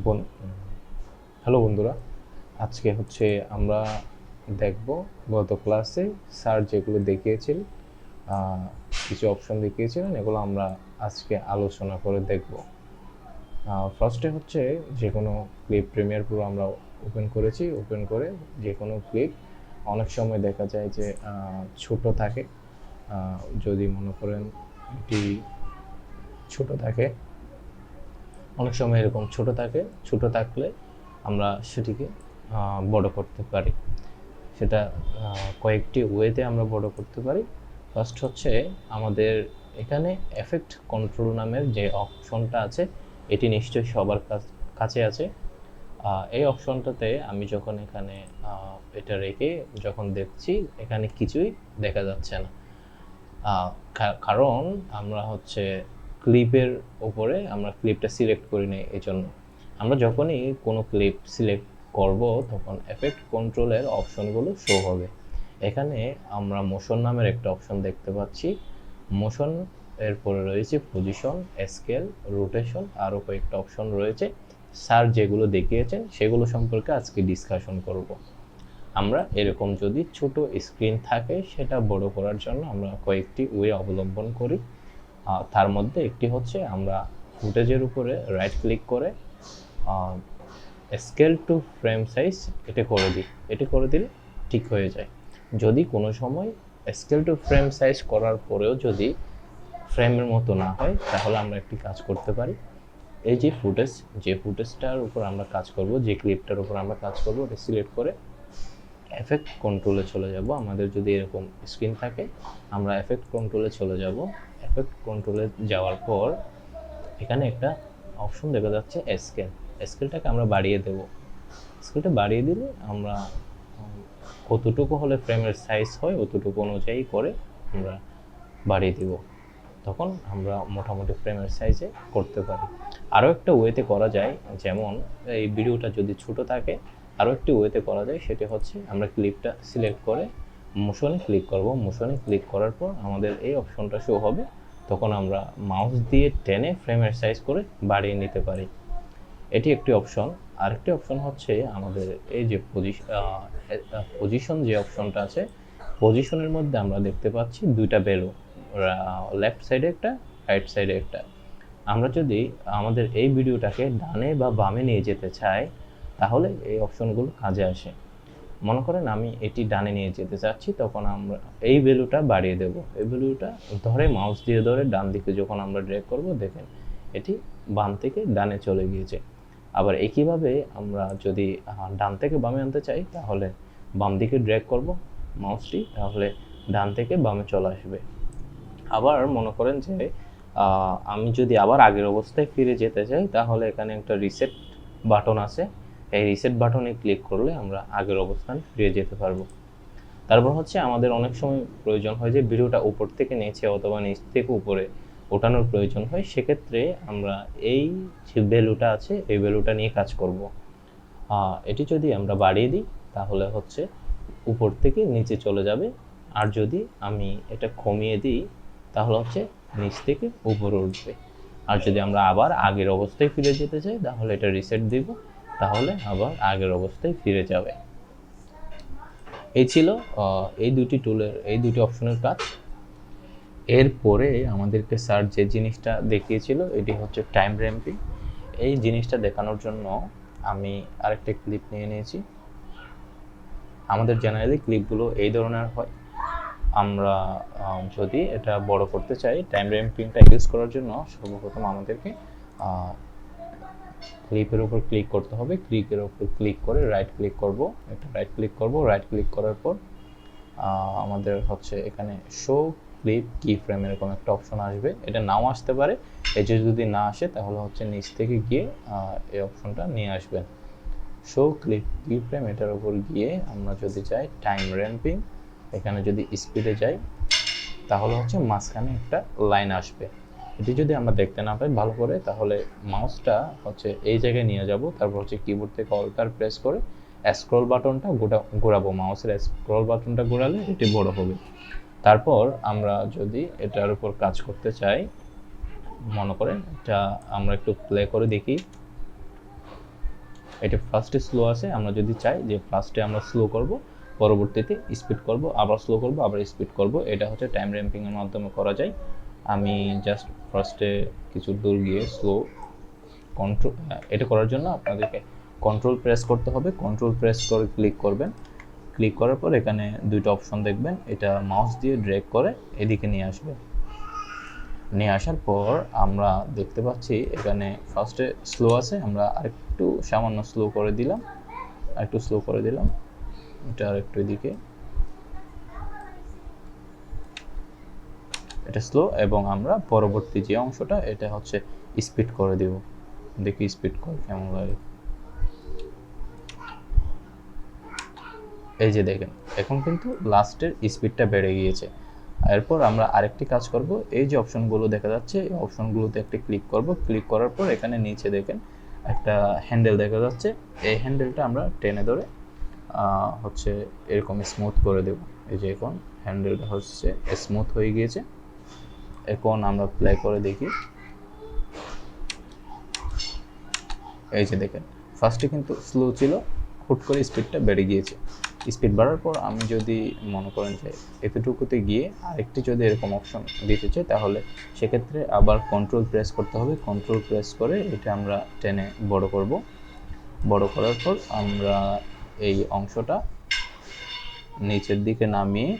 বন- হ্যালো বন্ধুরা, আজকে আমরা দেখব গত ক্লাসে স্যার যেগুলো দেখিয়েছিল, আহ, কিছু অপশন দেখিয়েছিলেন, এগুলো আমরা আজকে আলোচনা করে দেখব। ফার্স্টে যে কোনো ক্লিপ প্রিমিয়ার প্রো আমরা ওপেন করে যে কোনো ক্লিপ অনেক সময় দেখা যায় যে ছোট থাকে। যদি মনে করেন এটি ছোট থাকে, অনেক সময় এরকম ছোট থাকলে আমরা সেটিকে বড় করতে পারি। সেটা কয়েকটি ওয়েতে আমরা বড় করতে পারি। ফার্স্ট আমাদের এখানে এফেক্ট কন্ট্রোল নামের যে অপশনটা আছে, এটি নিশ্চয়ই সবার কাছে আছে। এই অপশনটাতে আমি যখন এখানে এটা রেখে যখন দেখছি, এখানে কিছুই দেখা যাচ্ছে না। কারণ আমরা ক্লিপের ওপরে আমরা ক্লিপটা সিলেক্ট করি নাই। এই জন্য আমরা যখনই কোনো ক্লিপ সিলেক্ট করব, তখন এফেক্ট কন্ট্রোলের অপশনগুলো শো হবে। এখানে আমরা মোশন নামের একটা অপশন দেখতে পাচ্ছি। মোশন এরপরে রয়েছে পজিশন, স্কেল, রোটেশন, আরও কয়েকটা অপশন রয়েছে। স্যার যেগুলো দেখিয়েছেন সেগুলো সম্পর্কে আজকে ডিসকাশন করব। আমরা এরকম যদি ছোট স্ক্রিন থাকে, সেটা বড় করার জন্য আমরা কয়েকটি ওয়ে অবলম্বন করি। তার মধ্যে একটি আমরা ফুটেজের উপরে রাইট ক্লিক করে স্কেল টু ফ্রেম সাইজ এটা করে দিই। এটি করে দিলে ঠিক হয়ে যায়। যদি কোনো সময় স্কেল টু ফ্রেম সাইজ করার পরেও যদি ফ্রেমের মতো না হয়, তাহলে আমরা একটি কাজ করতে পারি। এই যে ফুটেজটার উপর আমরা কাজ করব, যে ক্লিপটার উপর আমরা কাজ করব, ওটা সিলেক্ট করে এফেক্ট কন্ট্রোলে চলে যাব। আমাদের যদি এরকম স্ক্রিন থাকে, আমরা এফেক্ট কন্ট্রোলে চলে যাব। এফেক্ট কন্ট্রোলে যাওয়ার পর এখানে একটা অপশন দেখা যাচ্ছে স্কেলটাকে আমরা বাড়িয়ে দেব। স্কেলটা বাড়িয়ে দিলে আমরা কতটুকু হলে ফ্রেমের সাইজ হয় অতটুকু অনুযায়ী করে আমরা বাড়িয়ে দিব। তখন আমরা মোটামুটি ফ্রেমের সাইজে করতে পারি। আরও একটা ওয়েতে করা যায়, যেমন এই ভিডিওটা যদি ছোট থাকে, আরও একটি ওয়েতে করা যায়। সেটি আমরা ক্লিপটা সিলেক্ট করে মোশনে ক্লিক করব। মোশনে ক্লিক করার পর আমাদের এই অপশনটা শো হবে। তখন আমরা মাউস দিয়ে টেনে ফ্রেমের সাইজ করে বাড়িয়ে নিতে পারি। এটি একটি অপশন। আরেকটি অপশন আমাদের এই যে পজিশন যে অপশনটা আছে, পজিশনের মধ্যে আমরা দেখতে পাচ্ছি দুইটা ভ্যালু, লেফট সাইডে একটা, রাইট সাইডে একটা। আমরা যদি আমাদের এই ভিডিওটাকে ডানে বা বামে নিয়ে যেতে চাই, তাহলে এই অপশনগুলো কাজে আসে। মনে করেন আমি এটি ডানে নিয়ে যেতে চাচ্ছি, তখন আমরা এই ভ্যালুটা বাড়িয়ে দেব। এই ভ্যালুটা ধরে মাউস দিয়ে ধরে ডান দিকে যখন আমরা ড্র্যাগ করব, দেখেন এটি বাম থেকে ডানে চলে গিয়েছে। আবার একইভাবে আমরা যদি ডান থেকে বামে আনতে চাই, তাহলে বাম দিকে ড্র্যাগ করব মাউসটি, তাহলে ডান থেকে বামে চলে আসবে। আবার মনে করেন যে আমি যদি আবার আগের অবস্থায় ফিরে যেতে চাই, তাহলে এখানে একটা রিসেট বাটন আছে। এই রিসেট বাটনে ক্লিক করলে আমরা আগের অবস্থান ফিরে যেতে পারবো। তারপর আমাদের অনেক সময় প্রয়োজন হয় যে ভিডিওটা উপর থেকে নিচে অথবা নিচ থেকে উপরে ওঠানোর প্রয়োজন হয়। সেক্ষেত্রে আমরা এই যে ভ্যালুটা আছে, এই ভ্যালুটা নিয়ে কাজ করব। এটি যদি আমরা বাড়িয়ে দিই, তাহলে উপর থেকে নিচে চলে যাবে। আর যদি আমি এটা কমিয়ে দিই, তাহলে নিচ থেকে উপরে উঠবে। আর যদি আমরা আবার আগের অবস্থায় ফিরে যেতে চাই, তাহলে এটা রিসেট দিব, তাহলে আবার আগের অবস্থায় ফিরে যাবে। এই ছিল এই দুটি অপশনের কাজ। এরপরে আমাদেরকে স্যার যে জিনিসটা দেখিয়েছিল, এটি টাইম র্যাম্পিং। এই জিনিসটা দেখানোর জন্য আমি আরেকটা ক্লিপ নিয়ে নিয়েছি। আমাদের জেনারেলি ক্লিপগুলো এই ধরনের হয়। আমরা যদি এটা বড় করতে চাই, টাইম র্যাম্পিংটা ইউজ করার জন্য সর্বপ্রথম আমাদেরকে ক্লিপের উপর ক্লিক করতে হবে। ক্লিকের উপর ক্লিক করে রাইট ক্লিক করব। রাইট ক্লিক করার পর আমাদের এখানে শো ক্লিপ কি ফ্রেম এরকম একটা অপশন আসবে। এটা নাও আসতে পারে। এই যে যদি না আসে, তাহলে নিচ থেকে গিয়ে এই অপশনটা নিয়ে আসবেন। শো ক্লিপ কি ফ্রেম, এটার উপর গিয়ে আমরা যদি যাই টাইম র্যাম্পিং, এখানে যদি স্পিডে যাই, তাহলে মাঝখানে একটা লাইন আসবে। এটি যদি আমরা দেখতে না পাই ভালো করে, তাহলে মাউসটা এই জায়গায় নিয়ে যাব। তারপর কিবোর্ড থেকে অল্টার প্রেস করে স্ক্রল বাটনটা ঘোরাবো। মাউসের স্ক্রল বাটনটা ঘোরালে এটি বড় হবে। তারপর আমরা যদি এটার উপর কাজ করতে চাই, মনে করেন এটা আমরা একটু প্লে করে দেখি। এটা ফার্স্টে স্লো আছে, আমরা যদি চাই যে ফার্স্টে আমরা স্লো করব, পরবর্তীতে স্পিড করব, আবার স্লো করব, আবার স্পিড করব, এটা হচ্ছে টাইম র্যাম্পিংয়ের মাধ্যমে করা যায়। আমি জাস্ট ফার্স্টে কিছু দূর গিয়ে স্লো কন্ট্রোল, এটা করার জন্য আপনাদেরকে কন্ট্রোল প্রেস করতে হবে। কন্ট্রোল প্রেস করে ক্লিক করবেন। ক্লিক করার পর এখানে দুইটা অপশন দেখবেন, এটা মাউস দিয়ে ড্র্যাগ করে এদিকে নিয়ে আসবে। নিয়ে আসার পর আমরা দেখতে পাচ্ছি এখানে ফার্স্টে স্লো আছে, আমরা আরেকটু সামান্য স্লো করে দিলাম, আরেকটু স্লো করে দিলাম, এটা আরেকটু এদিকে, এটা স্লো। এবং আমরা পরবর্তী যে অংশটা এটা হচ্ছে স্পিড করে দেব, দেখি স্পিড করে কেমন লাগে। এই যে দেখেন এখন কিন্তু লাস্টের স্পিডটা বেড়ে গিয়েছে। এরপর আমরা আরেকটি কাজ করব, এই যে অপশনগুলো দেখা যাচ্ছে এই অপশনগুলোতে একটা ক্লিক করব। ক্লিক করার পর এখানে নিচে দেখেন একটা হ্যান্ডেল দেখা যাচ্ছে, এই হ্যান্ডেলটা আমরা টেনে ধরে হচ্ছে এরকম স্মুথ করে দেব। এই যে এখন হ্যান্ডেলটা হচ্ছে স্মুথ হয়ে গিয়েছে। এখন আমরা প্লে করে দেখি, এই যে দেখেন ফার্স্টে কিন্তু স্লো ছিল, হুট করে স্পিডটা বেড়ে গিয়েছে। স্পিড বাড়ার পর আমি যদি মনে করেন যে এতটুকুতে গিয়ে আরেকটি যদি এরকম অপশন দিতে চাই, তাহলে সেক্ষেত্রে আবার কন্ট্রোল প্রেস করতে হবে। কন্ট্রোল প্রেস করে এটা আমরা টেনে বড় করব। বড় করার পর আমরা এই অংশটা নিচের দিকে নামিয়ে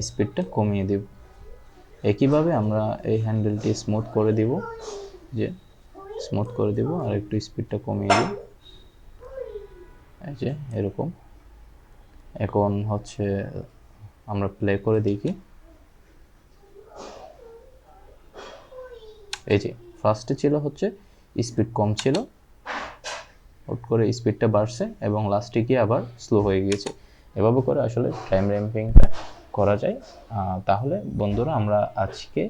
স্পিডটা কমিয়ে দেব। একইভাবে আমরা এই হ্যান্ডেলটি স্মুথ করে দেব, যে স্মুথ করে দেব আর একটু স্পিডটা কমিয়ে দেব, এই যে এরকম। এখন হচ্ছে আমরা প্লে করে দেখি, এই যে ফার্স্টে ছিল হচ্ছে স্পিড কম ছিল, হুট করে স্পিডটা বাড়ছে এবং লাস্টে গিয়ে আবার স্লো হয়ে গিয়েছে। এভাবে করে আসলে টাইম র্যাম্পিংটা করা যায়। তাহলে বন্ধুরা আমরা আজকে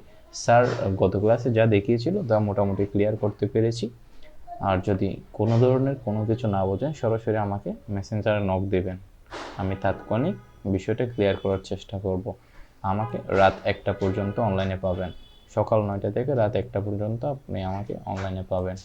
স্যার গত ক্লাসে যা দেখিয়েছিল তা মোটামুটি ক্লিয়ার করতে পেরেছি। আর যদি কোনো ধরনের কোনো কিছু না বোঝেন সরাসরি আমাকে মেসেঞ্জারে নক দেবেন, আমি তাৎক্ষণিক বিষয়টা ক্লিয়ার করার চেষ্টা করব। আমাকে রাত 1টা পর্যন্ত অনলাইনে পাবেন, সকাল 9টা থেকে রাত 1টা পর্যন্ত আপনি আমাকে অনলাইনে পাবেন।